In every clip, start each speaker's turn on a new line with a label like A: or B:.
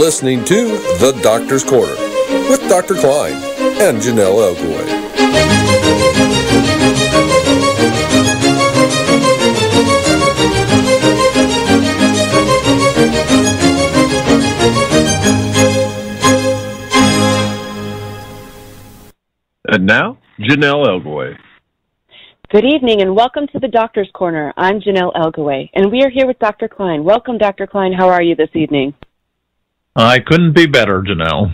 A: listening to The Doctor's Corner with Dr. Kline and Jonelle Elgaway. And now, Jonelle Elgaway.
B: Good evening and welcome to the Doctor's Corner. I'm Jonelle Elgaway, and we are here with Dr. Kline. Welcome, Dr. Kline. How are you this evening?
C: I couldn't be better, Jonelle.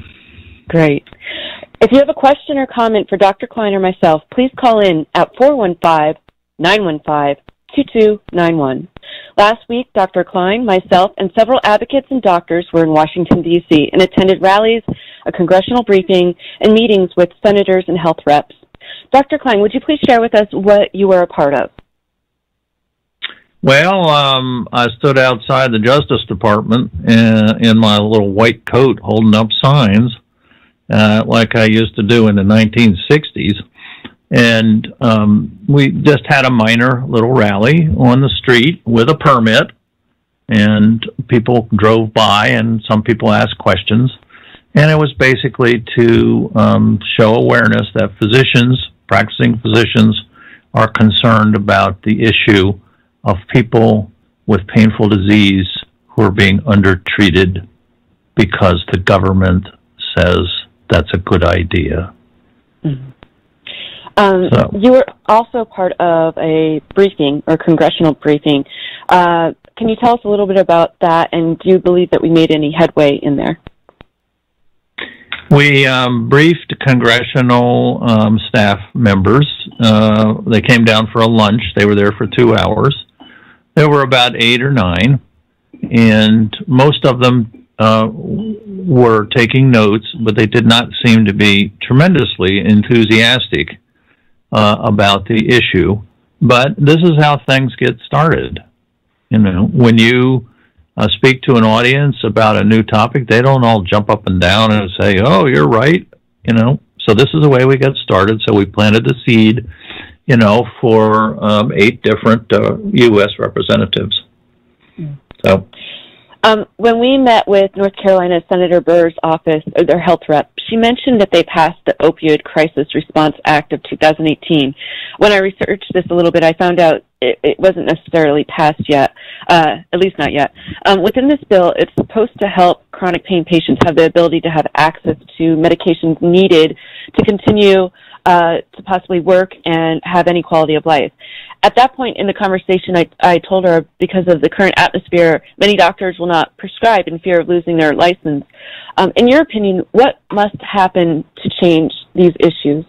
B: Great. If you have a question or comment for Dr. Kline or myself, please call in at 415-915-2291. Last week, Dr. Kline, myself, and several advocates and doctors were in Washington, D.C. and attended rallies, a congressional briefing, and meetings with senators and health reps. Dr. Kline, would you please share with us what you were a part of?
C: Well, I stood outside the Justice Department in my little white coat holding up signs like I used to do in the 1960s. And we just had a minor little rally on the street with a permit, and people drove by and some people asked questions. And it was basically to show awareness that practicing physicians, are concerned about the issue of people with painful disease who are being undertreated because the government says that's a good idea.
B: Mm-hmm. You were also part of a briefing, or congressional briefing. Can you tell us a little bit about that, and do you believe that we made any headway in there?
C: We briefed congressional staff members. They came down for a lunch. They were there for 2 hours. There were about 8 or 9, and most of them were taking notes, but they did not seem to be tremendously enthusiastic about the issue. But this is how things get started. You know, when you speak to an audience about a new topic, they don't all jump up and down and say, oh, you're right, you know. So this is the way we got started. So we planted the seed, you know, for 8 different U.S. representatives. So
B: when we met with North Carolina Senator Burr's office, or their health rep, she mentioned that they passed the Opioid Crisis Response Act of 2018. When I researched this a little bit, I found out it wasn't necessarily passed yet, at least not yet. Within this bill, it's supposed to help chronic pain patients have the ability to have access to medications needed to continue to possibly work and have any quality of life. At that point in the conversation, I told her, because of the current atmosphere, many doctors will not prescribe in fear of losing their license. In your opinion, what must happen to change these issues?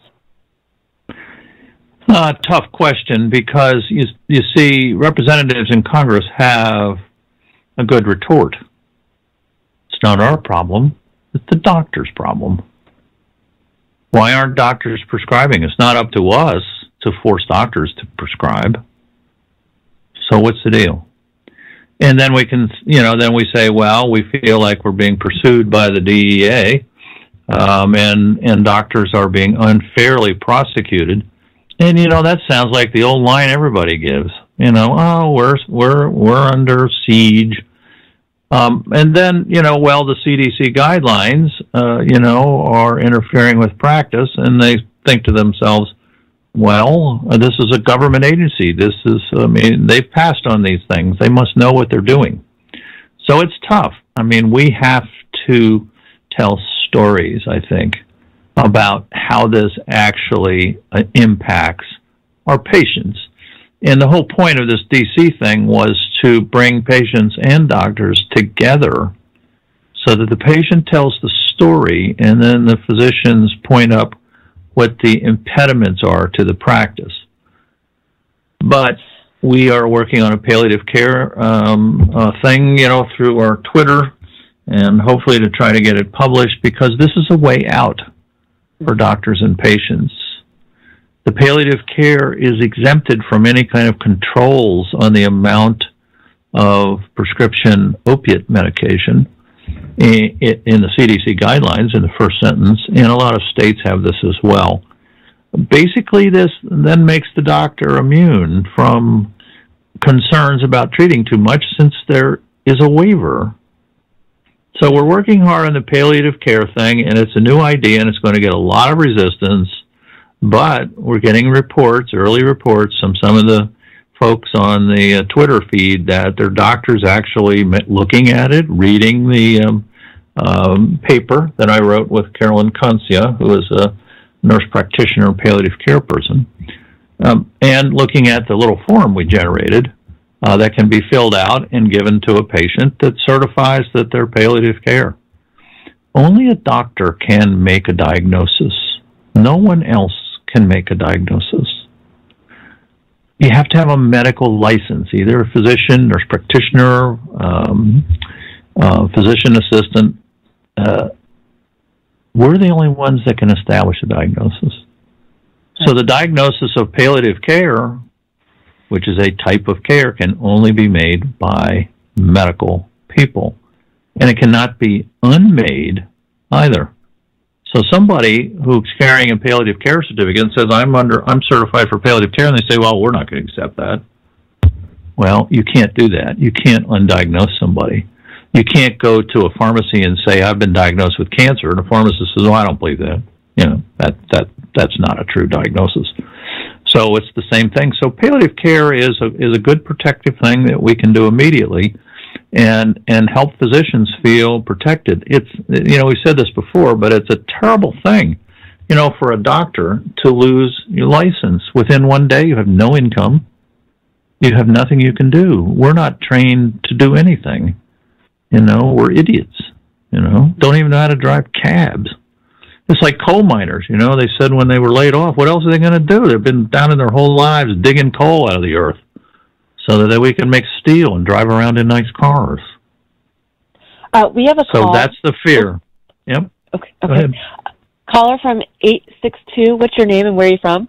C: Tough question, because you see, representatives in Congress have a good retort. It's not our problem. It's the doctor's problem. Why aren't doctors prescribing? It's not up to us to force doctors to prescribe. So what's the deal? And then we can, you know, then we say, well, we feel like we're being pursued by the DEA, and doctors are being unfairly prosecuted. And, you know, that sounds like the old line everybody gives. You know, oh, we're under siege. And then, you know, well, the CDC guidelines, you know, are interfering with practice, and they think to themselves, well, this is a government agency. This is, I mean, they've passed on these things. They must know what they're doing. So it's tough. I mean, we have to tell stories, I think, about how this actually impacts our patients. And the whole point of this DC thing was to bring patients and doctors together so that the patient tells the story, and then the physicians point up what the impediments are to the practice. But we are working on a palliative care thing, you know, through our Twitter, and hopefully to try to get it published, because this is a way out for doctors and patients. The palliative care is exempted from any kind of controls on the amount of prescription opiate medication in the CDC guidelines in the first sentence, and a lot of states have this as well. Basically, this then makes the doctor immune from concerns about treating too much, since there is a waiver. So we're working hard on the palliative care thing, and it's a new idea, and it's going to get a lot of resistance, but we're getting reports, early reports, from some of the folks on the Twitter feed that their doctors actually looking at it, reading the paper that I wrote with Carolyn Concia, who is a nurse practitioner and palliative care person, and looking at the little form we generated that can be filled out and given to a patient that certifies that they're palliative care. Only a doctor can make a diagnosis. No one else can make a diagnosis. You have to have a medical license, either a physician, nurse practitioner, physician assistant. We're the only ones that can establish a diagnosis. So the diagnosis of palliative care, which is a type of care, can only be made by medical people. And it cannot be unmade either. So somebody who's carrying a palliative care certificate and says, I'm certified for palliative care, and they say, well, we're not going to accept that. Well, you can't do that. You can't undiagnose somebody. You can't go to a pharmacy and say, I've been diagnosed with cancer, and the pharmacist says, oh, I don't believe that. You know, that's not a true diagnosis. So it's the same thing. So palliative care is a good protective thing that we can do immediately and help physicians feel protected. It's, you know, we said this before, but it's a terrible thing, you know, for a doctor to lose your license. Within one day, you have no income. You have nothing you can do. We're not trained to do anything. You know, we're idiots, you know, don't even know how to drive cabs. It's like coal miners, you know, they said when they were laid off, what else are they going to do? They've been down in their whole lives digging coal out of the earth so that we can make steel and drive around in nice cars.
B: We have a call.
C: So that's the fear. Yep.
B: Okay. Go ahead. Caller from 862. What's your name and where are you from?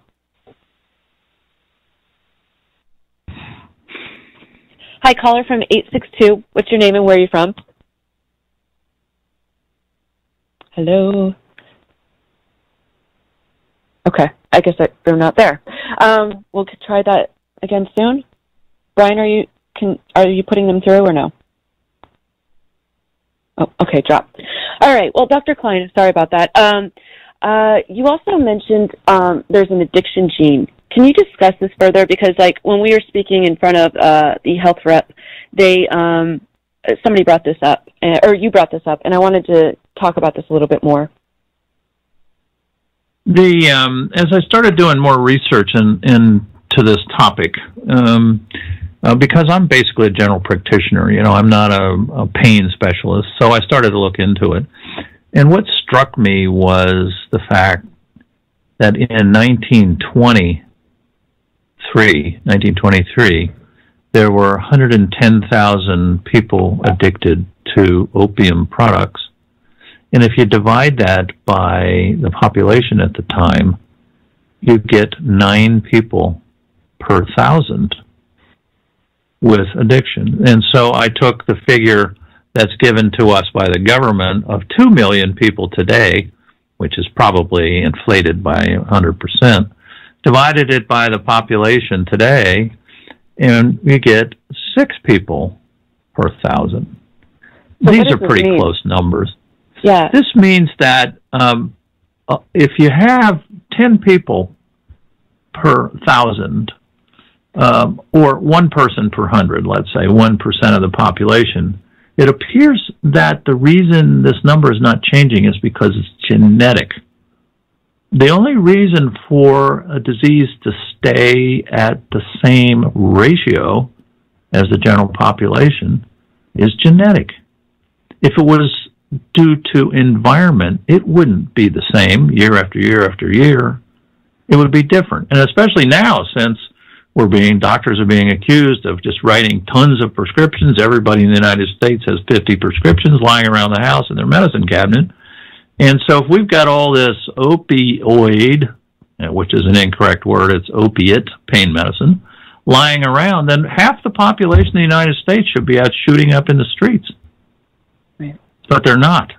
B: Hi, caller from 862. What's your name and where are you from? Hello. Okay, I guess they're not there. We'll try that again soon. Brian, are you putting them through or no? Oh, okay, drop. All right. Well, Dr. Kline, sorry about that. You also mentioned there's an addiction gene. Can you discuss this further? Because, like, when we were speaking in front of the health rep, somebody brought this up, or you brought this up, and I wanted to talk about this a little bit more.
C: As I started doing more research into this topic, because I'm basically a general practitioner, you know, I'm not a pain specialist, so I started to look into it. And what struck me was the fact that in 1923, there were 110,000 people addicted to opium products. And if you divide that by the population at the time, you get 9 people per 1,000 with addiction. And so I took the figure that's given to us by the government of 2 million people today, which is probably inflated by 100%, divided it by the population today, and you get 6 people per 1,000.
B: So
C: these are pretty close numbers.
B: Yeah.
C: This means that if you have 10 people per 1,000, or 1 person per 100, let's say 1% of the population, it appears that the reason this number is not changing is because it's genetic. The only reason for a disease to stay at the same ratio as the general population is genetic. If it was due to environment, it wouldn't be the same year after year after year. It would be different. And especially now, since doctors are being accused of just writing tons of prescriptions. Everybody in the United States has 50 prescriptions lying around the house in their medicine cabinet. And so if we've got all this opioid, which is an incorrect word, it's opiate, pain medicine, lying around, then half the population of the United States should be out shooting up in the streets.
B: Right.
C: But they're not.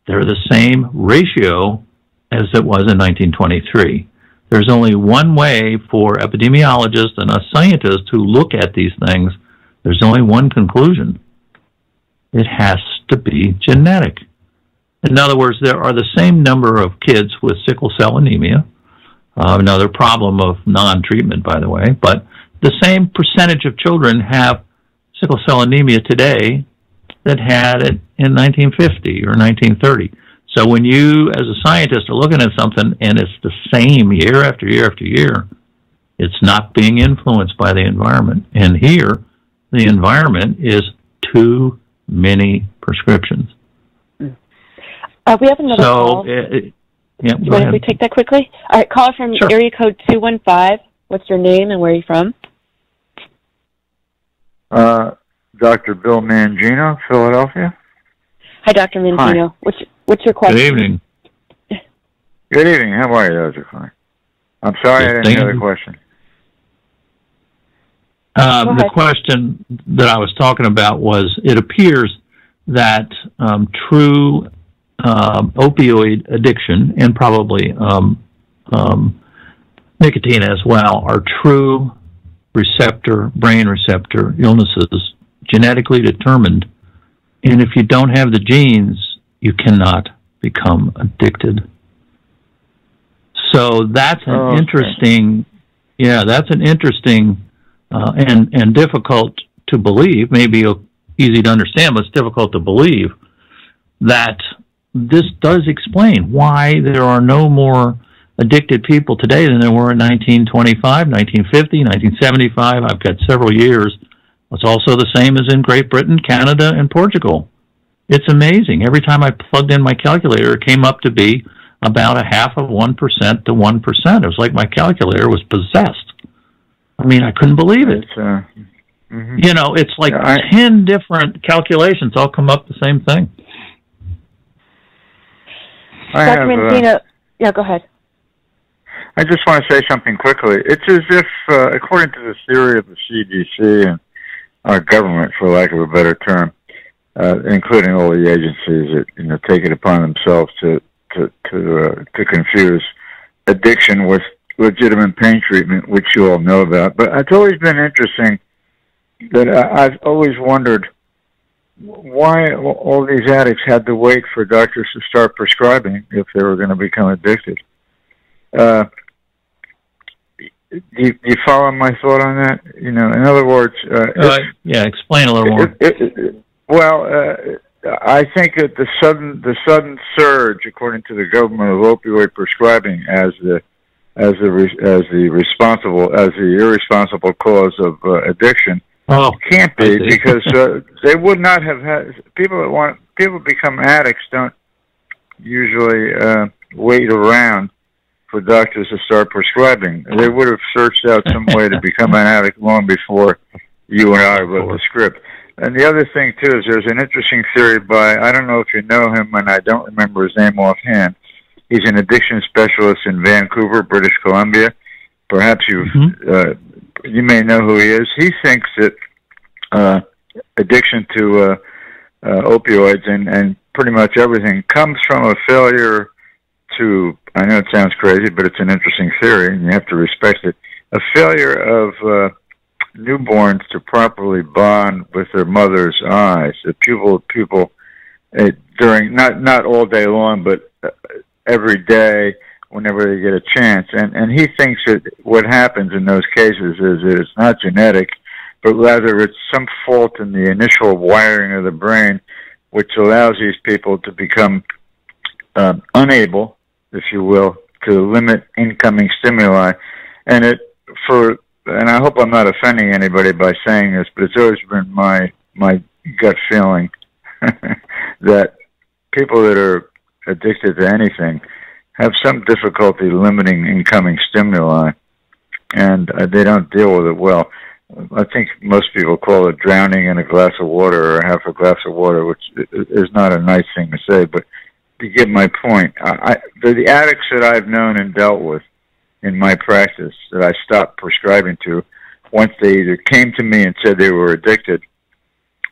C: They're the same ratio as it was in 1923. There's only one way for epidemiologists and us scientists who look at these things. There's only one conclusion. It has to be genetic. In other words, there are the same number of kids with sickle cell anemia, another problem of non-treatment, by the way, but the same percentage of children have sickle cell anemia today that had it in 1950 or 1930. So when you, as a scientist, are looking at something and it's the same year after year after year, it's not being influenced by the environment. And here, the environment is too many prescriptions.
B: We have another call.
C: Yeah,
B: Do you mind if we take that quickly? All right, call from
C: Sure.
B: area code 215. What's your name and where are you from?
D: Dr. Bill Mangino, Philadelphia.
B: Hi, Dr. Mangino. Hi. What's your question?
C: Good evening.
D: Good evening. How are you, Dr. Kline? I'm sorry I didn't hear the question.
C: The question that I was talking about was, it appears that true opioid addiction, and probably nicotine as well, are true brain receptor illnesses, genetically determined. And if you don't have the genes, you cannot become addicted. So that's an interesting, that's an interesting and difficult to believe, maybe easy to understand, but it's difficult to believe that this does explain why there are no more addicted people today than there were in 1925, 1950, 1975. I've got several years. It's also the same as in Great Britain, Canada, and Portugal. It's amazing. Every time I plugged in my calculator, it came up to be about 0.5% to 1%. It was like my calculator was possessed. I mean, I couldn't believe it. You know, it's like 10 different calculations all come up the same thing.
B: Dr. Mangino, go ahead.
D: I just want to say something quickly. It's as if, according to the theory of the CDC and our government, for lack of a better term, including all the agencies that take it upon themselves to confuse addiction with legitimate pain treatment, which you all know about. But it's always been interesting that I've always wondered why all these addicts had to wait for doctors to start prescribing if they were going to become addicted. Do you follow my thought on that? You know, in other words,
C: explain a little more.
D: I think that the sudden surge, according to the government, of opioid prescribing as the irresponsible cause of addiction can't be, because they would not have had people become addicts don't usually wait around for doctors to start prescribing. They would have searched out some way to become an addict long before you and I wrote the script. And the other thing, too, is there's an interesting theory by, I don't know if you know him, and I don't remember his name offhand. He's an addiction specialist in Vancouver, British Columbia. Perhaps you may know who he is. He thinks that addiction to opioids and pretty much everything comes from a failure to, I know it sounds crazy, but it's an interesting theory, and you have to respect it, a failure of newborns to properly bond with their mother's eyes. The pupil during, not all day long, but every day whenever they get a chance. And he thinks that what happens in those cases is that it's not genetic, but rather it's some fault in the initial wiring of the brain, which allows these people to become unable, if you will, to limit incoming stimuli. And I hope I'm not offending anybody by saying this, but it's always been my gut feeling that people that are addicted to anything have some difficulty limiting incoming stimuli, and they don't deal with it well. I think most people call it drowning in a glass of water or half a glass of water, which is not a nice thing to say, but you get my point. The addicts that I've known and dealt with in my practice that I stopped prescribing to, once they either came to me and said they were addicted,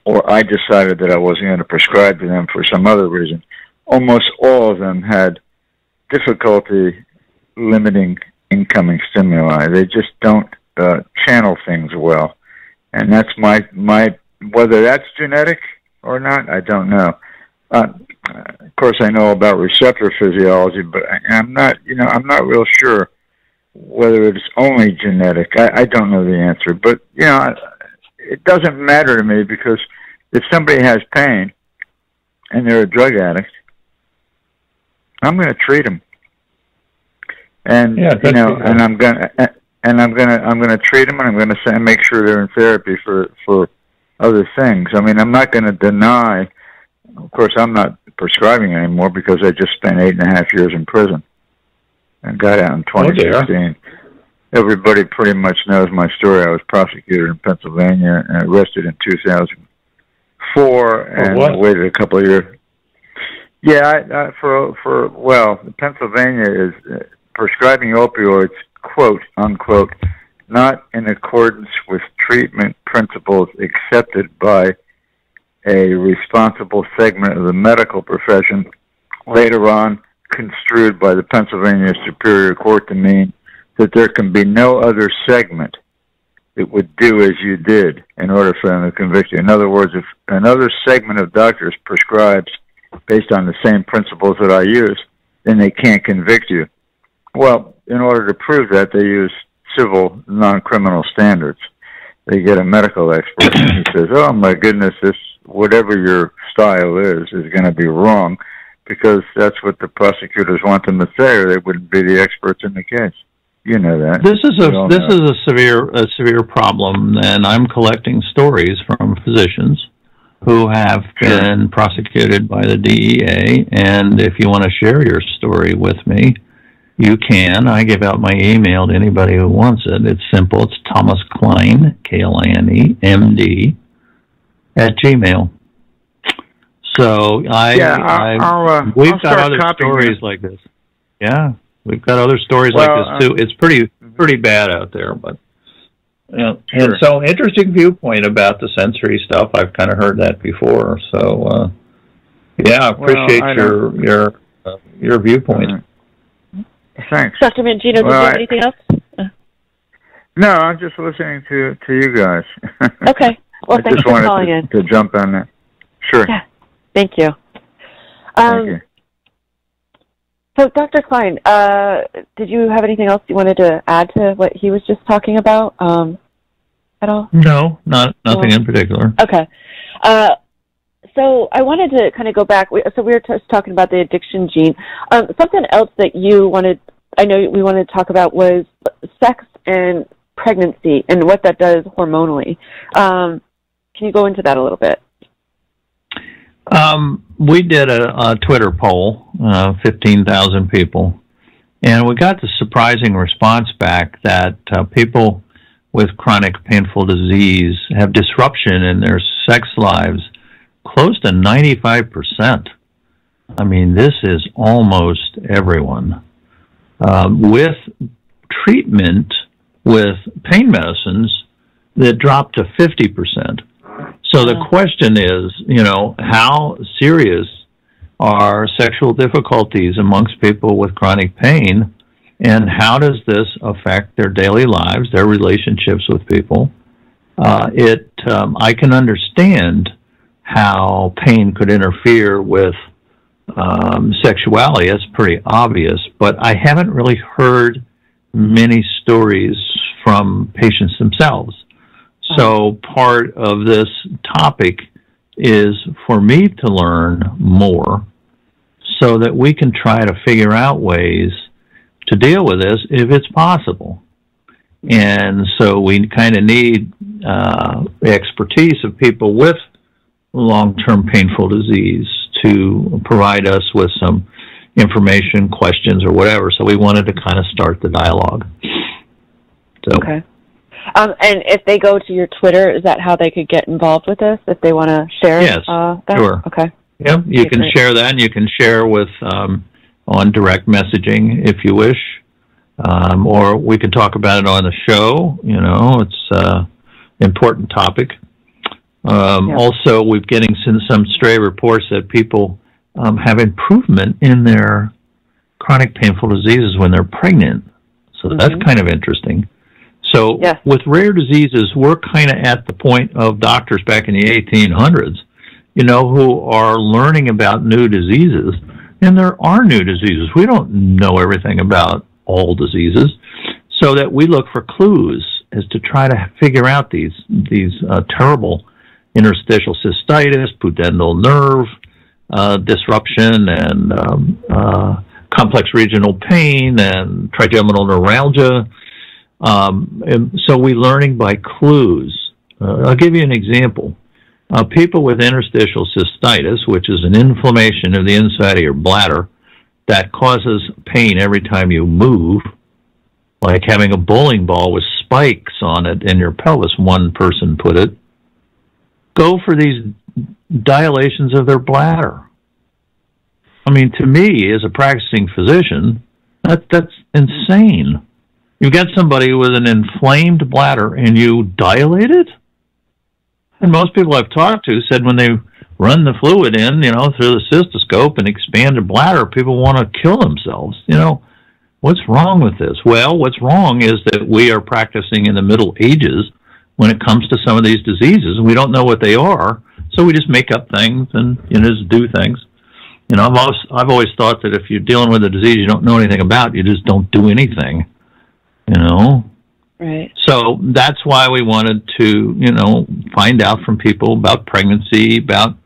D: or I decided that I wasn't going to prescribe to them for some other reason, almost all of them had difficulty limiting incoming stimuli. They just don't channel things well. And that's my whether that's genetic or not, I don't know. Of course, I know about receptor physiology, but I'm not real sure whether it's only genetic. I don't know the answer, but it doesn't matter to me, because if somebody has pain and they're a drug addict, I'm going to treat them, and and I'm going to treat them, and I'm going to make sure they're in therapy for other things. I mean, I'm not going to deny. Of course, I'm not prescribing anymore because I just spent 8.5 years in prison and got out in 2016. Everybody pretty much knows my story. I was prosecuted in Pennsylvania and arrested in 2004 and waited a couple of years. Yeah, Pennsylvania is prescribing opioids, quote unquote, not in accordance with treatment principles accepted by a responsible segment of the medical profession, later on construed by the Pennsylvania Superior Court to mean that there can be no other segment that would do as you did in order for them to convict you. In other words, if another segment of doctors prescribes based on the same principles that I use, then they can't convict you. Well, in order to prove that, they use civil, non-criminal standards. They get a medical expert, and he says, oh, my goodness, whatever your style is going to be wrong, because that's what the prosecutors want them to say, or they wouldn't be the experts in the case. You know that.
C: This is a severe problem, and I'm collecting stories from physicians who have been prosecuted by the DEA, and if you want to share your story with me, you can. I give out my email to anybody who wants it. It's simple. It's Thomas Kline, Kline, MD, @gmail. So we've got other stories like this. Yeah, we've got other stories like this too. It's pretty bad out there, but and so interesting viewpoint about the sensory stuff. I've kind of heard that before. So I appreciate your viewpoint.
D: Thanks,
B: Dr. Mangino. Do you have anything else?
D: No, I'm just listening to you guys.
B: Okay. Well, thanks for calling in.
D: To jump on that. Sure.
B: Yeah. Thank you.
D: Thank you.
B: So, Dr. Kline, did you have anything else you wanted to add to what he was just talking about at all?
C: No, nothing in particular.
B: Okay. So I wanted to kind of go back. We were just talking about the addiction gene. Something else that we wanted to talk about was sex and pregnancy and what that does hormonally. Can you go into that a little bit?
C: We did a Twitter poll, 15,000 people, and we got the surprising response back that people with chronic painful disease have disruption in their sex lives close to 95%. I mean, this is almost everyone. With treatment with pain medicines that drop to 50%. So the question is, how serious are sexual difficulties amongst people with chronic pain, and how does this affect their daily lives, their relationships with people? I can understand how pain could interfere with sexuality. That's pretty obvious, but I haven't really heard many stories from patients themselves. So part of this topic is for me to learn more so that we can try to figure out ways to deal with this if it's possible. And so we kind of need the expertise of people with long-term painful disease to provide us with some information, questions, or whatever. So we wanted to kind of start the dialogue. So.
B: Okay. And if they go to your Twitter, is that how they could get involved with this, if they want to share?
C: Yes,
B: that?
C: Sure.
B: Okay.
C: Yep, you can share that, and you can share with on direct messaging if you wish, or we can talk about it on the show. It's an important topic. Also, we're getting some stray reports that people have improvement in their chronic painful diseases when they're pregnant. So that's kind of interesting. So with rare diseases, we're kind of at the point of doctors back in the 1800s who are learning about new diseases. And there are new diseases. We don't know everything about all diseases, so that we look for clues as to try to figure out these terrible interstitial cystitis, pudendal nerve disruption, and complex regional pain, and trigeminal neuralgia. And so we're learning by clues. I'll give you an example. People with interstitial cystitis, which is an inflammation of the inside of your bladder that causes pain every time you move, like having a bowling ball with spikes on it in your pelvis, one person put it, go for these dilations of their bladder. I mean, to me, as a practicing physician, that's insane. You got somebody with an inflamed bladder and you dilate it? And most people I've talked to said when they run the fluid in, through the cystoscope and expand their bladder, people want to kill themselves. What's wrong with this? Well, what's wrong is that we are practicing in the Middle Ages when it comes to some of these diseases, and we don't know what they are, so we just make up things and just do things. I've always thought that if you're dealing with a disease you don't know anything about, you just don't do anything.
B: Right.
C: So that's why we wanted to, find out from people about pregnancy, about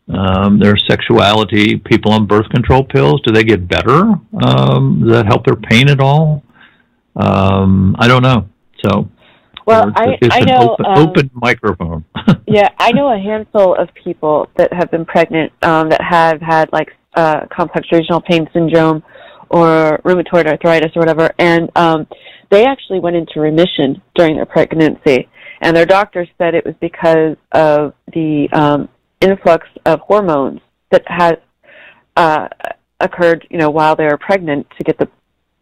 C: their sexuality. People on birth control pills, do they get better? Does that help their pain at all? I don't know. So,
B: well,
C: it's
B: I know
C: open microphone.
B: Yeah, I know a handful of people that have been pregnant that have had complex regional pain syndrome or rheumatoid arthritis or whatever, and they actually went into remission during their pregnancy, and their doctors said it was because of the influx of hormones that had occurred, while they were pregnant to get the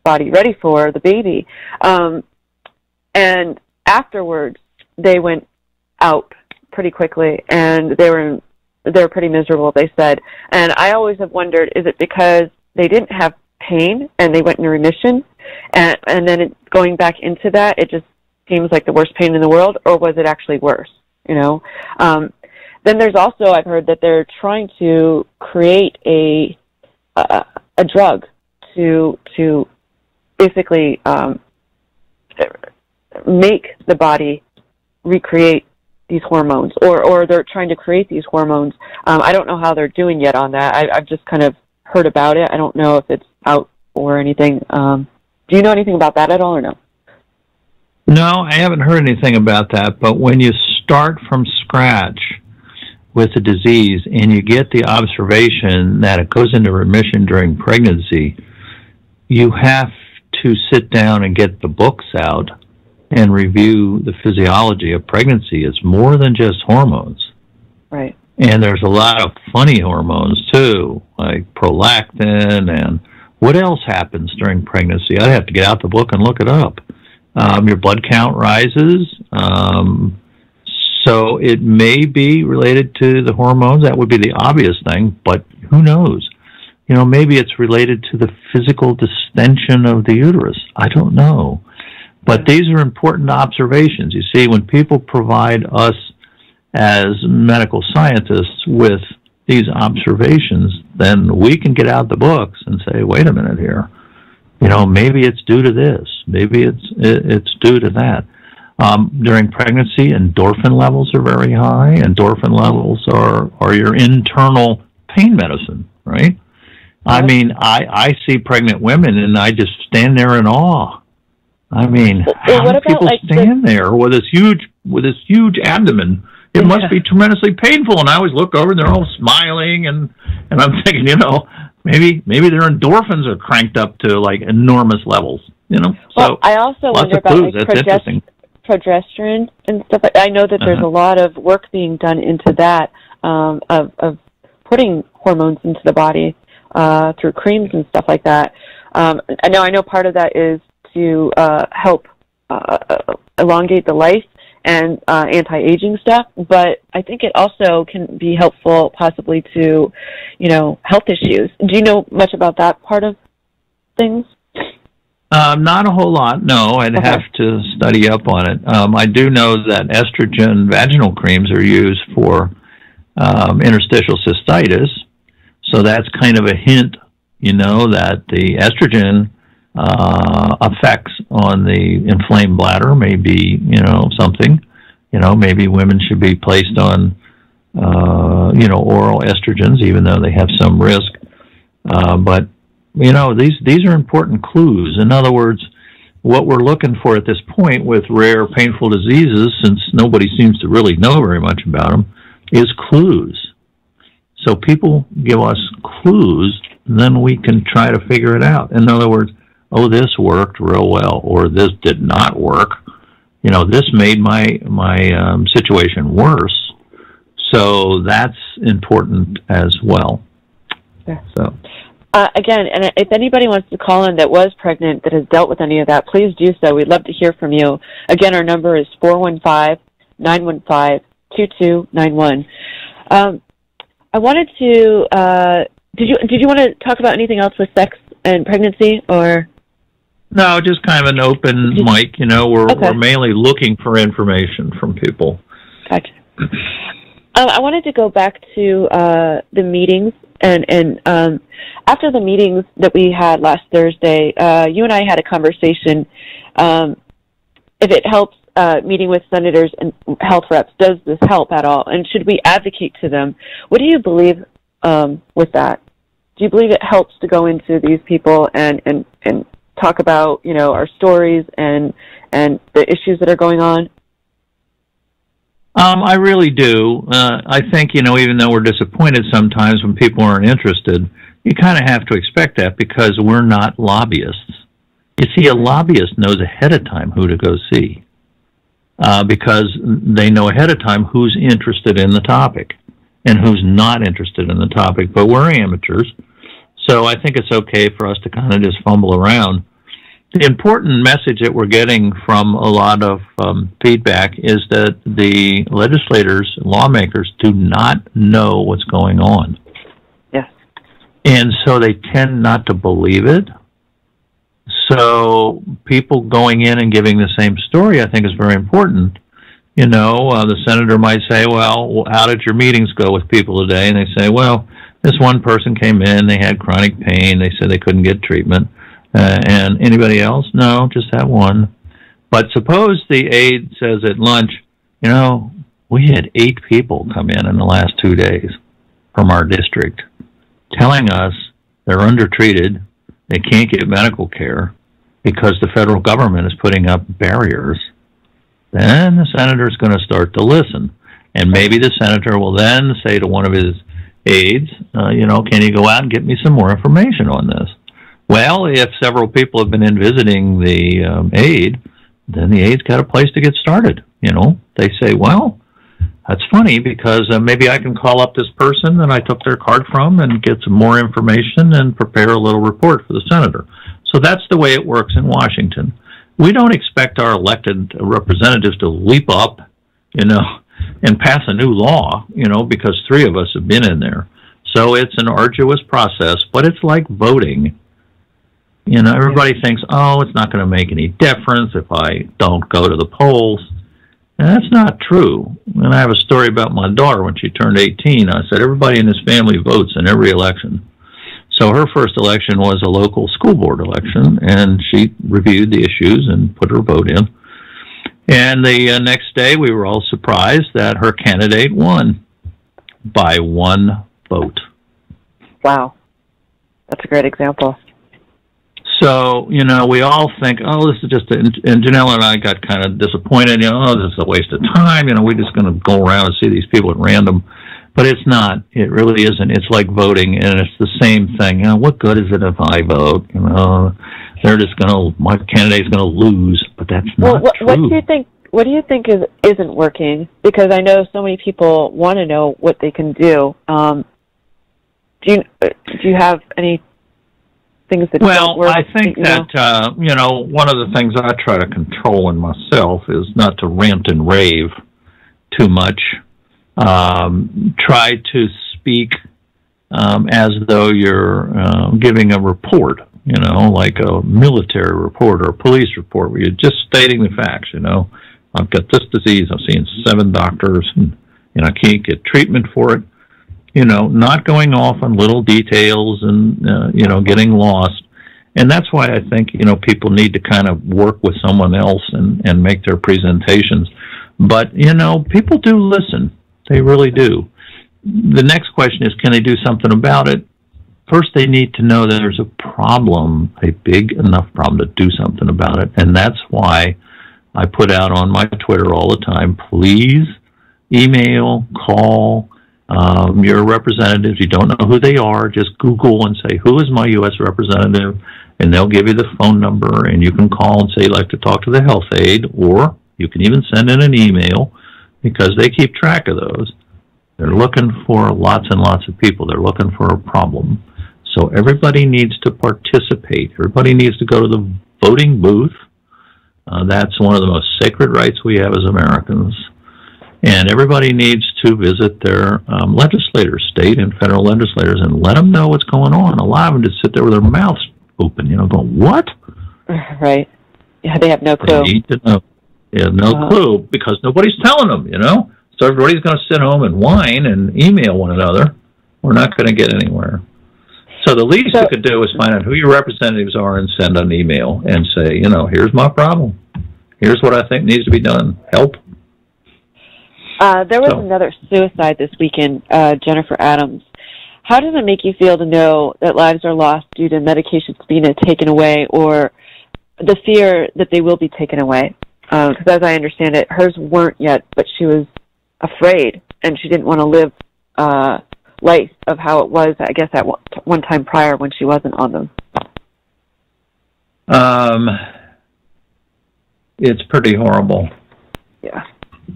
B: body ready for the baby, and afterwards they went out pretty quickly, and they were pretty miserable, they said. And I always have wondered, is it because they didn't have pain and they went into remission, and then going back into that, it just seems like the worst pain in the world, or was it actually worse? Then there's also, I've heard that they're trying to create a drug to basically make the body recreate these hormones, or they're trying to create these hormones. I don't know how they're doing yet on that. I've just kind of heard about it. I don't know if it's out or anything. Do you know anything about that at all, or no?
C: No, I haven't heard anything about that, but when you start from scratch with a disease and you get the observation that it goes into remission during pregnancy, you have to sit down and get the books out and review the physiology of pregnancy. It's more than just hormones.
B: Right.
C: And there's a lot of funny hormones, too, like prolactin, and what else happens during pregnancy? I'd have to get out the book and look it up. Your blood count rises, so it may be related to the hormones. That would be the obvious thing, but who knows? Maybe it's related to the physical distension of the uterus. I don't know. But these are important observations. You see, when people provide us as medical scientists with these observations, then we can get out the books and say, wait a minute here. Maybe it's due to this. Maybe it's due to that. During pregnancy, endorphin levels are very high. Endorphin levels are your internal pain medicine, right? I mean, I see pregnant women and I just stand there in awe. I mean, how do people stand there with this huge abdomen? It must be tremendously painful. And I always look over and they're all smiling, and I'm thinking, maybe their endorphins are cranked up to enormous levels.
B: Well, I also wonder about progesterone and stuff. I know that there's a lot of work being done into that, of putting hormones into the body through creams and stuff like that. I know part of that is to help elongate the life and anti-aging stuff, but I think it also can be helpful possibly to, health issues. Do you know much about that part of things?
C: Not a whole lot, no. I'd have to study up on it. I do know that estrogen vaginal creams are used for interstitial cystitis. So that's kind of a hint, that the estrogen effects on the inflamed bladder may be, something. Maybe women should be placed on, oral estrogens, even though they have some risk. But, these are important clues. In other words, what we're looking for at this point with rare, painful diseases, since nobody seems to really know very much about them, is clues. So people give us clues, then we can try to figure it out. In other words, oh, this worked real well, or this did not work. This made my situation worse. So that's important as well.
B: Yeah.
C: So.
B: Again, and if anybody wants to call in that was pregnant that has dealt with any of that, please do so. We'd love to hear from you. Again, our number is 415-915-2291. I wanted to, did you want to talk about anything else with sex and pregnancy, or?
C: No, just kind of an open mic. We're mainly looking for information from people.
B: Gotcha. I wanted to go back to the meetings, and after the meetings that we had last Thursday, you and I had a conversation. If it helps, meeting with senators and health reps, does this help at all? And should we advocate to them? What do you believe with that? Do you believe it helps to go into these people and talk about, our stories and the issues that are going on?
C: I really do. I think, even though we're disappointed sometimes when people aren't interested, you kind of have to expect that because we're not lobbyists. You see, a lobbyist knows ahead of time who to go see because they know ahead of time who's interested in the topic and who's not interested in the topic. But we're amateurs, so I think it's okay for us to kind of just fumble around. The important message that we're getting from a lot of feedback is that the legislators, lawmakers, do not know what's going on.
B: Yes.
C: And so they tend not to believe it. So people going in and giving the same story, I think, is very important. The senator might say, well, how did your meetings go with people today? And they say, well, this one person came in, they had chronic pain, they said they couldn't get treatment. And anybody else? No, just that one. But suppose the aide says at lunch, we had 8 people come in the last 2 days from our district telling us they're undertreated, they can't get medical care because the federal government is putting up barriers. Then the senator's going to start to listen. And maybe the senator will then say to one of his aides, can you go out and get me some more information on this? Well, if several people have been in visiting the aide, then the aide's got a place to get started. They say, well, that's funny because maybe I can call up this person that I took their card from and get some more information and prepare a little report for the senator. So that's the way it works in Washington. We don't expect our elected representatives to leap up, and pass a new law, because 3 of us have been in there. So it's an arduous process, but it's like voting. Everybody thinks, it's not going to make any difference if I don't go to the polls. And that's not true. And I have a story about my daughter when she turned 18. I said, everybody in this family votes in every election. So her first election was a local school board election, and she reviewed the issues and put her vote in. And the next day, we were all surprised that her candidate won by 1 vote.
B: Wow. That's a great example.
C: So, we all think, this is just, and Jonelle and I got kind of disappointed, this is a waste of time, we're just going to go around and see these people at random. But it's not. It really isn't. It's like voting, and it's the same thing. What good is it if I vote? They're just my candidate's going to lose, but that's not true.
B: What do you think isn't working? Because I know so many people want to know what they can do. Do you have any things that don't work?
C: I think that one of the things I try to control in myself is not to rant and rave too much. Try to speak as though you're giving a report, like a military report or a police report where you're just stating the facts. I've got this disease, I've seen 7 doctors, and I can't get treatment for it. Not going off on little details and, getting lost. And that's why I think, people need to kind of work with someone else and make their presentations. But, people do listen. They really do. The next question is, can they do something about it? First, they need to know that there's a problem, a big enough problem to do something about it. And that's why I put out on my Twitter all the time, please email, call your representatives. You don't know who they are, just Google and say, who is my U.S. representative? And they'll give you the phone number, and you can call and say you'd like to talk to the health aide, or you can even send in an email because they keep track of those. They're looking for lots and lots of people. They're looking for a problem. So everybody needs to participate. Everybody needs to go to the voting booth. That's one of the most sacred rights we have as Americans. And everybody needs to visit their legislators, state and federal legislators, and let them know what's going on. A lot of them just sit there with their mouths open, going, what?
B: Right. Yeah, they have no clue.
C: They need to know. They have no clue because nobody's telling them, So everybody's going to sit home and whine and email one another. We're not going to get anywhere. So the least you could do is find out who your representatives are and send an email and say, here's my problem. Here's what I think needs to be done. Help.
B: There was another suicide this weekend, Jennifer Adams. How does it make you feel to know that lives are lost due to medications being taken away, or the fear that they will be taken away? Because as I understand it, hers weren't yet, but she was afraid, and she didn't want to live life of how it was, I guess, at one time prior when she wasn't on them.
C: It's pretty horrible.
B: Yeah.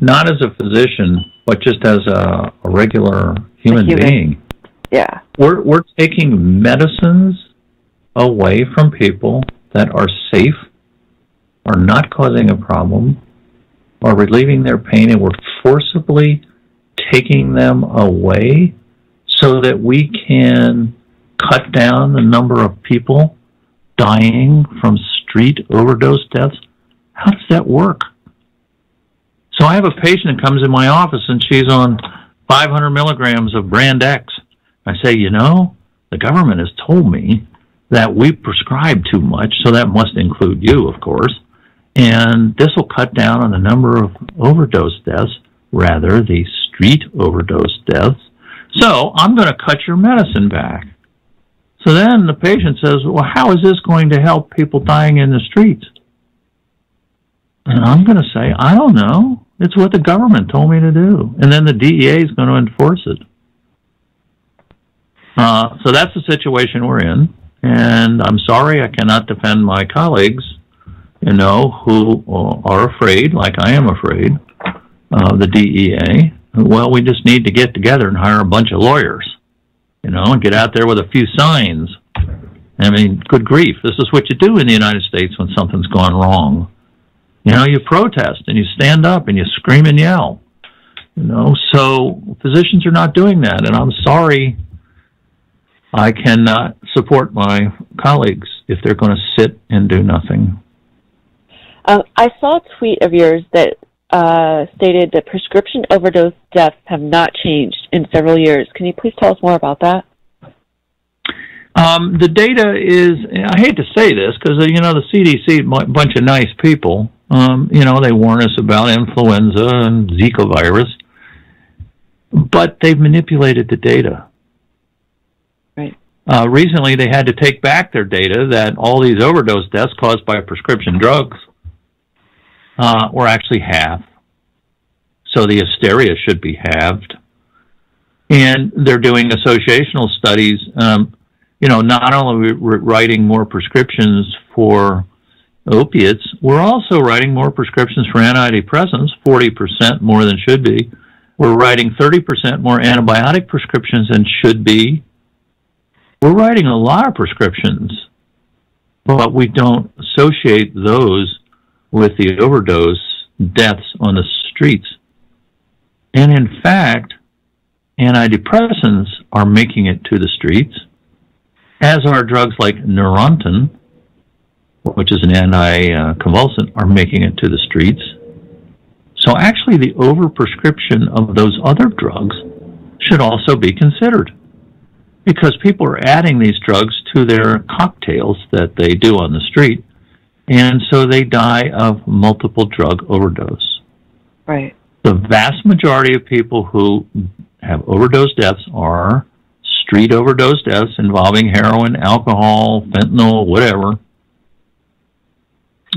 C: Not as a physician, but just as a regular human being.
B: Yeah.
C: We're taking medicines away from people that are safe, are not causing a problem, are relieving their pain, and we're forcibly taking them away so that we can cut down the number of people dying from street overdose deaths. How does that work? So I have a patient that comes in my office and she's on 500 milligrams of brand X. I say, the government has told me that we prescribe too much, so that must include you, of course, and this will cut down on the number of overdose deaths, rather the street overdose deaths. So I'm going to cut your medicine back. So then the patient says, well, how is this going to help people dying in the streets? And I'm going to say, I don't know. It's what the government told me to do. And then the DEA is going to enforce it. So that's the situation we're in. And I'm sorry I cannot defend my colleagues, who are afraid, like I am afraid, of the DEA. Well, we just need to get together and hire a bunch of lawyers, and get out there with a few signs. I mean, good grief. This is what you do in the United States when something's gone wrong. You protest and you stand up and you scream and yell. So physicians are not doing that, and I'm sorry I cannot support my colleagues if they're going to sit and do nothing.
B: I saw a tweet of yours that stated that prescription overdose deaths have not changed in several years. Can you please tell us more about that?
C: The data is, I hate to say this because, the CDC, a bunch of nice people, they warn us about influenza and Zika virus, but they've manipulated the data.
B: Right.
C: Recently, they had to take back their data that all these overdose deaths caused by prescription drugs were actually half. So the hysteria should be halved. And they're doing associational studies. Not only are we writing more prescriptions for opiates, we're also writing more prescriptions for antidepressants, 40% more than should be. We're writing 30% more antibiotic prescriptions than should be. We're writing a lot of prescriptions, but we don't associate those with the overdose deaths on the streets. And in fact, antidepressants are making it to the streets, as are drugs like Neurontin, which is an anticonvulsant, are making it to the streets. So actually the overprescription of those other drugs should also be considered, because people are adding these drugs to their cocktails that they do on the street, and so they die of multiple drug overdose.
B: Right.
C: The vast majority of people who have overdose deaths are street overdose deaths involving heroin, alcohol, fentanyl, whatever.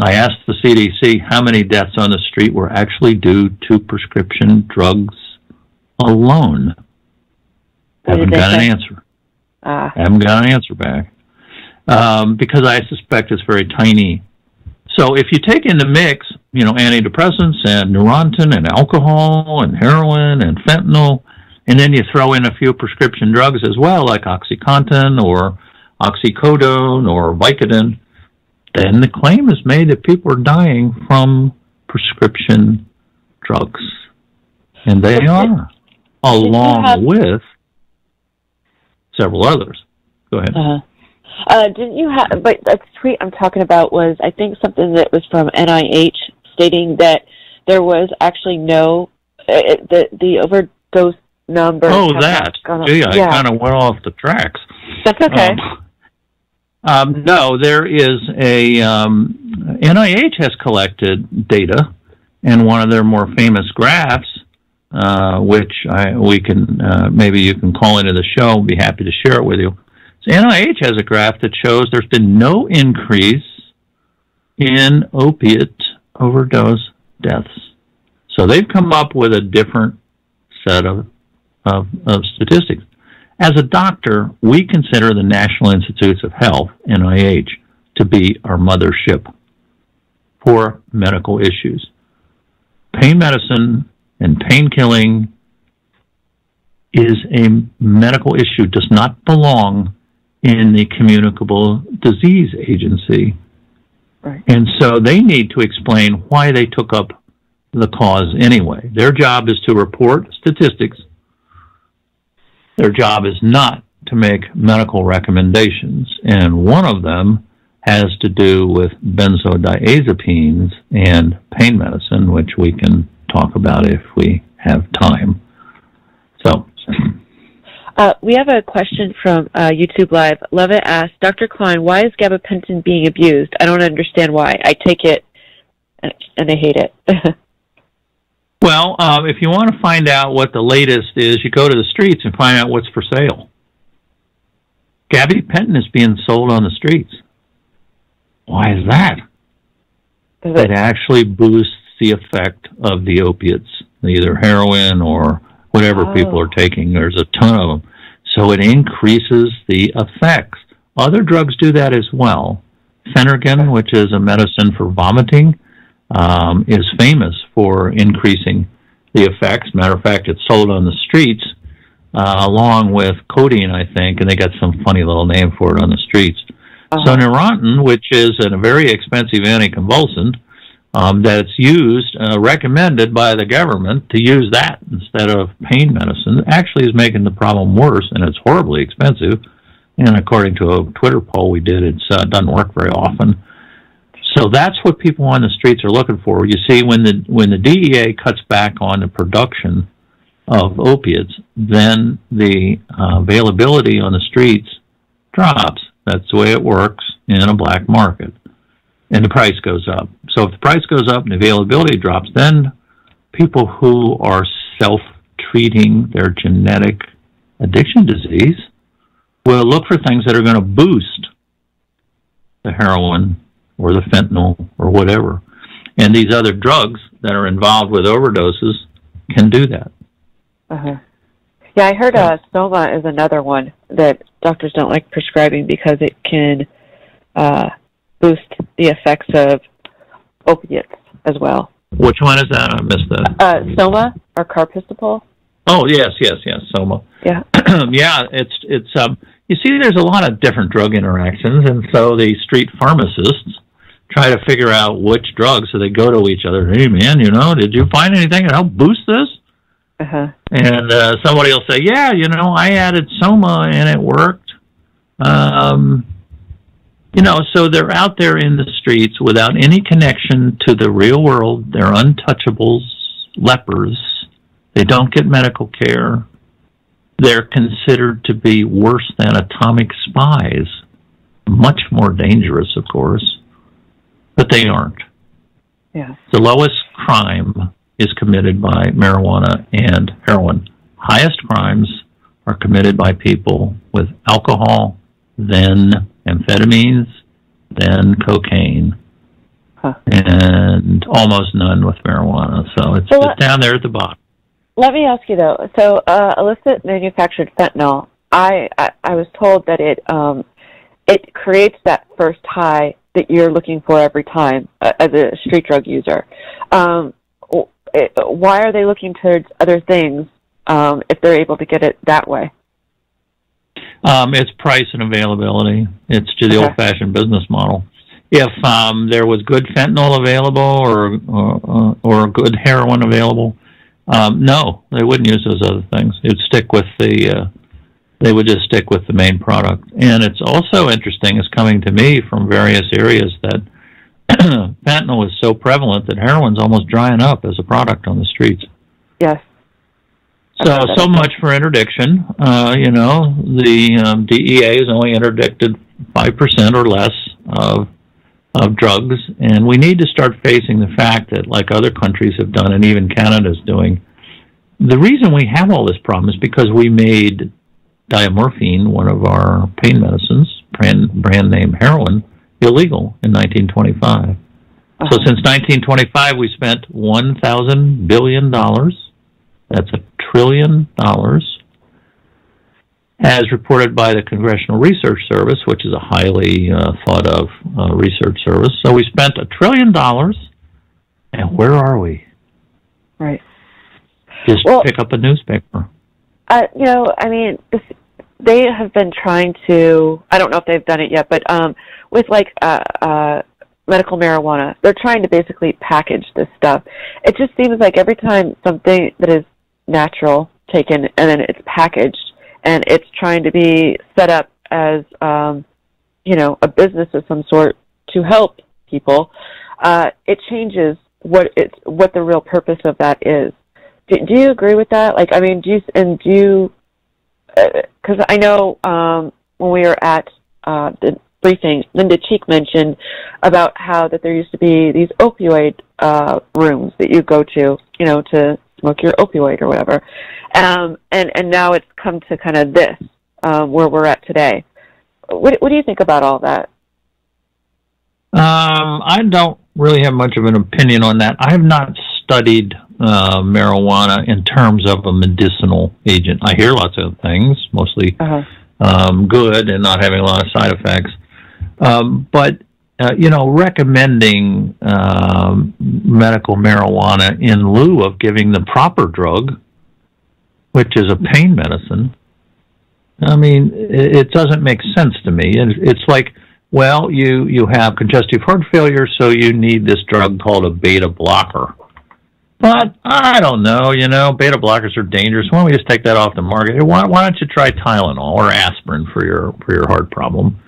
C: I asked the CDC how many deaths on the street were actually due to prescription drugs alone. Haven't got an answer. Haven't got an answer back. Because I suspect it's very tiny. So if you take in the mix, you know, antidepressants and Neurontin and alcohol and heroin and fentanyl, and then you throw in a few prescription drugs as well, like OxyContin or oxycodone or Vicodin, then the claim is made that people are dying from prescription drugs. And they are, along with several others. Go ahead.
B: Didn't you have, but a tweet I'm talking about was, I think, something that was from NIH stating that there was actually no, the overdose number.
C: Oh, that. Gee, I kind of went off the tracks.
B: That's okay.
C: No, there is a, NIH has collected data, and one of their more famous graphs, which we can, maybe you can call into the show, I'll be happy to share it with you. So NIH has a graph that shows there's been no increase in opiate overdose deaths. So they've come up with a different set of statistics. As a doctor, we consider the National Institutes of Health, NIH, to be our mothership for medical issues. Pain medicine and pain killing is a medical issue, does not belong in the Communicable Disease Agency.
B: Right.
C: And so they need to explain why they took up the cause anyway. Their job is to report statistics. Their job is not to make medical recommendations. And one of them has to do with benzodiazepines and pain medicine, which we can talk about if we have time. So,
B: we have a question from YouTube Live. Levitt asks, Dr. Kline, why is gabapentin being abused? I don't understand why. I take it and I hate it.
C: Well, if you want to find out what the latest is, you go to the streets and find out what's for sale. Gabapentin is being sold on the streets. Why is that? It actually boosts the effect of the opiates, either heroin or whatever people are taking. There's a ton of them. So it increases the effects. Other drugs do that as well. Phenergan, which is a medicine for vomiting, is famous for increasing the effects. Matter of fact, it's sold on the streets along with codeine, I think, and they got some funny little name for it on the streets. So Neurontin, which is a very expensive anticonvulsant, that's used, recommended by the government to use that instead of pain medicine, actually is making the problem worse, and it's horribly expensive. And according to a Twitter poll we did, it doesn't work very often. So that's what people on the streets are looking for. You see, when the DEA cuts back on the production of opiates, then the availability on the streets drops. That's the way it works in a black market. And the price goes up. So if the price goes up and the availability drops, then people who are self-treating their genetic addiction disease will look for things that are going to boost the heroin or the fentanyl or whatever. And these other drugs that are involved with overdoses can do that.
B: Yeah, I heard Soma is another one that doctors don't like prescribing because it can boost the effects of opiates as well.
C: Which one is that? I missed that.
B: Soma or carpistopol.
C: Oh, yes, Soma.
B: Yeah.
C: Yeah, it's you see, there's a lot of different drug interactions, and so the street pharmacists try to figure out which drugs, so they go to each other. Hey, man, did you find anything that helped boost this? And somebody will say, yeah, I added Soma and it worked. So they're out there in the streets without any connection to the real world. They're untouchables, lepers. They don't get medical care. They're considered to be worse than atomic spies. Much more dangerous, of course, but they aren't.
B: Yeah.
C: The lowest crime is committed by marijuana and heroin. Highest crimes are committed by people with alcohol, then amphetamines, then cocaine, and almost none with marijuana. So it's down there at the bottom.
B: Let me ask you though. So illicit manufactured fentanyl. I was told that it creates that first high that you're looking for every time as a street drug user. Why are they looking towards other things if they're able to get it that way?
C: It's price and availability. It's just the old-fashioned business model. If there was good fentanyl available or good heroin available, no, they wouldn't use those other things. It'd stick with they would just stick with the main product. And it's also interesting, it's coming to me from various areas that fentanyl is so prevalent that heroin's almost drying up as a product on the streets.
B: Yes.
C: So much for interdiction. The DEA has only interdicted 5% or less of drugs, and we need to start facing the fact that, like other countries have done, and even Canada's doing, the reason we have all this problem is because we made diamorphine, one of our pain medicines, brand name heroin, illegal in 1925. So since 1925, we spent $1,000 billion. That's $1 trillion, as reported by the Congressional Research Service, which is a highly thought of research service. So we spent $1 trillion, and where are we?
B: Right.
C: Just pick up a newspaper.
B: They have been trying to, I don't know if they've done it yet, but with medical marijuana, they're trying to basically package this stuff. It just seems like every time something that is natural taken and then it's packaged and it's trying to be set up as, a business of some sort to help people, it changes what the real purpose of that is. Do you agree with that? Do you because I know when we were at the briefing, Linda Cheek mentioned about how that there used to be these opioid rooms that you go to smoke your opioid or whatever, and now it's come to kind of this where we're at today. What do you think about all that?
C: I don't really have much of an opinion on that. I have not studied marijuana in terms of a medicinal agent. I hear lots of things, mostly good and not having a lot of side effects. But recommending medical marijuana in lieu of giving the proper drug, which is a pain medicine, it doesn't make sense to me. It's like, well, you have congestive heart failure, so you need this drug called a beta blocker. But I don't know, beta blockers are dangerous. Why don't we just take that off the market? Why don't you try Tylenol or aspirin for your heart problem?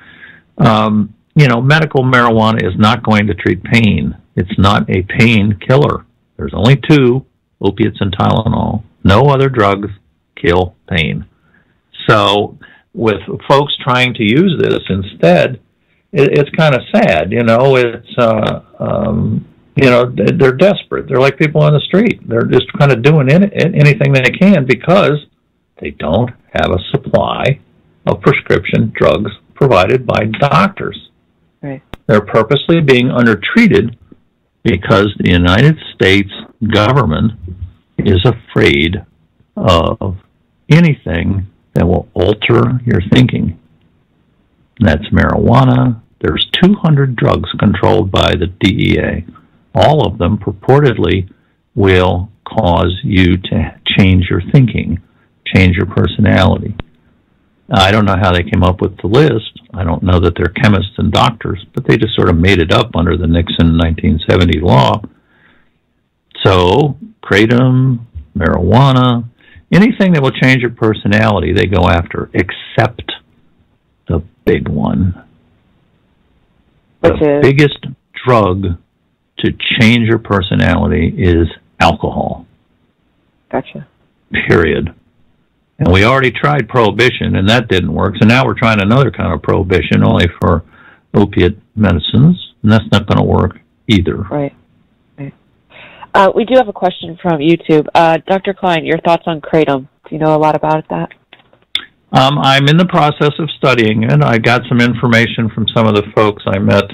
C: Medical marijuana is not going to treat pain. It's not a pain killer. There's only two, opiates and Tylenol. No other drugs kill pain. So with folks trying to use this instead, it's kind of sad. They're desperate. They're like people on the street. They're just kind of doing anything they can because they don't have a supply of prescription drugs provided by doctors.
B: Right.
C: They're purposely being undertreated because the United States government is afraid of anything that will alter your thinking. That's marijuana. There's 200 drugs controlled by the DEA. All of them purportedly will cause you to change your thinking, change your personality. I don't know how they came up with the list. I don't know that they're chemists and doctors, but they just sort of made it up under the Nixon 1970 law. So, kratom, marijuana, anything that will change your personality, they go after, except the big one. Biggest drug to change your personality is alcohol.
B: Gotcha.
C: Period. And we already tried prohibition, and that didn't work. So now we're trying another kind of prohibition, only for opiate medicines, and that's not going to work either.
B: Right. We do have a question from YouTube. Dr. Kline, your thoughts on kratom? Do you know a lot about that?
C: I'm in the process of studying it. I got some information from some of the folks I met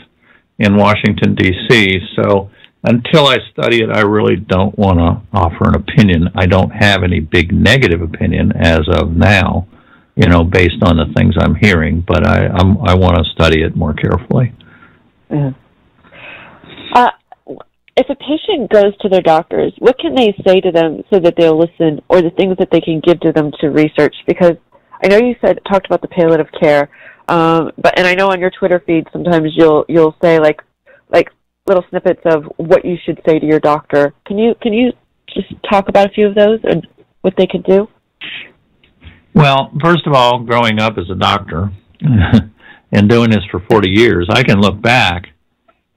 C: in Washington, D.C., so until I study it, I really don't want to offer an opinion. I don't have any big negative opinion as of now, based on the things I'm hearing, but I want to study it more carefully.
B: Mm-hmm. If a patient goes to their doctors, what can they say to them so that they'll listen, or the things that they can give to them to research? Because I know you talked about the palliative care, and I know on your Twitter feed sometimes you'll say like little snippets of what you should say to your doctor. Can you just talk about a few of those and what they could do?
C: Well, first of all, growing up as a doctor and doing this for 40 years, I can look back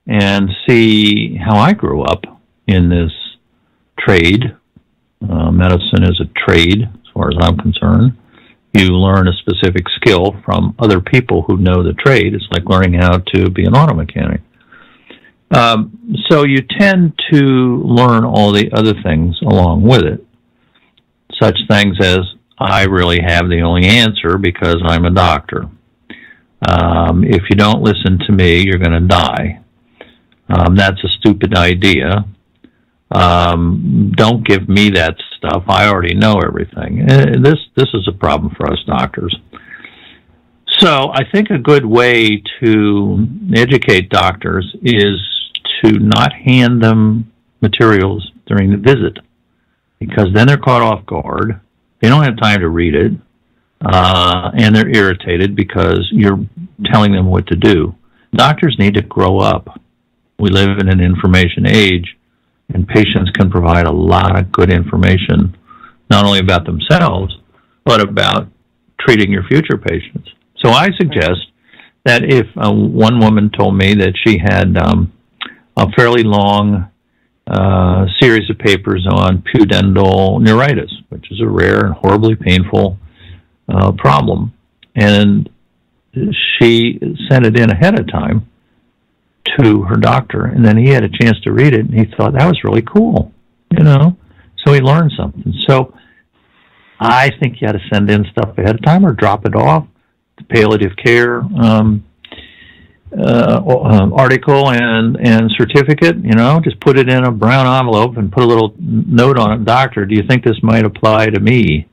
C: and see how I grew up in this trade. Medicine is a trade, as far as I'm concerned. You learn a specific skill from other people who know the trade. It's like learning how to be an auto mechanic. So you tend to learn all the other things along with it, such things as, I really have the only answer because I'm a doctor. If you don't listen to me, you're going to die. That's a stupid idea. Don't give me that stuff. I already know everything. This is a problem for us doctors. So I think a good way to educate doctors is to not hand them materials during the visit, because then they're caught off guard. They don't have time to read it, and they're irritated because you're telling them what to do. Doctors need to grow up. We live in an information age, and patients can provide a lot of good information, not only about themselves, but about treating your future patients. So I suggest that if one woman told me that she had a fairly long series of papers on pudendal neuritis, which is a rare and horribly painful problem, and she sent it in ahead of time to her doctor, and then he had a chance to read it, and he thought that was really cool, so he learned something. So I think you ought to send in stuff ahead of time or drop it off. The palliative care article and certificate, just put it in a brown envelope and put a little note on it. Doctor, do you think this might apply to me?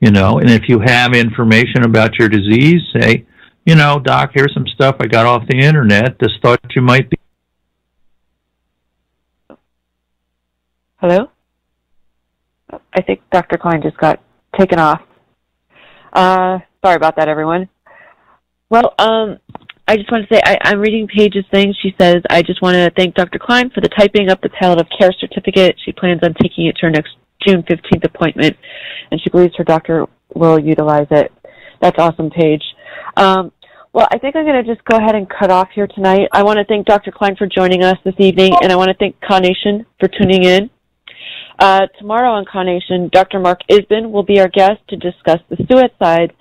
C: And if you have information about your disease, say, doc, here's some stuff I got off the internet. Just thought you might be.
B: Hello? I think Dr. Kline just got taken off. Sorry about that, everyone. Well, I just want to say, I'm reading Paige's thing. She says, I just want to thank Dr. Kline for the typing up the palliative care certificate. She plans on taking it to her next June 15th appointment, and she believes her doctor will utilize it. That's awesome, Paige. Well, I think I'm going to just go ahead and cut off here tonight. I want to thank Dr. Kline for joining us this evening, and I want to thank Carnation for tuning in. Tomorrow on Carnation, Dr. Mark Isbin will be our guest to discuss the suicides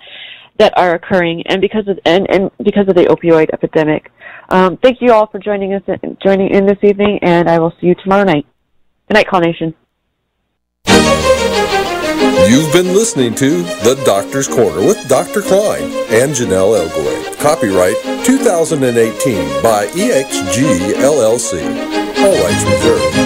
B: that are occurring and because of the opioid epidemic. Thank you all for joining in this evening, and I will see you tomorrow night. Good night, Carnation.
A: You've been listening to The Doctor's Corner with Dr. Kline and Jonelle Elgaway. Copyright 2018 by EXG LLC. All rights reserved.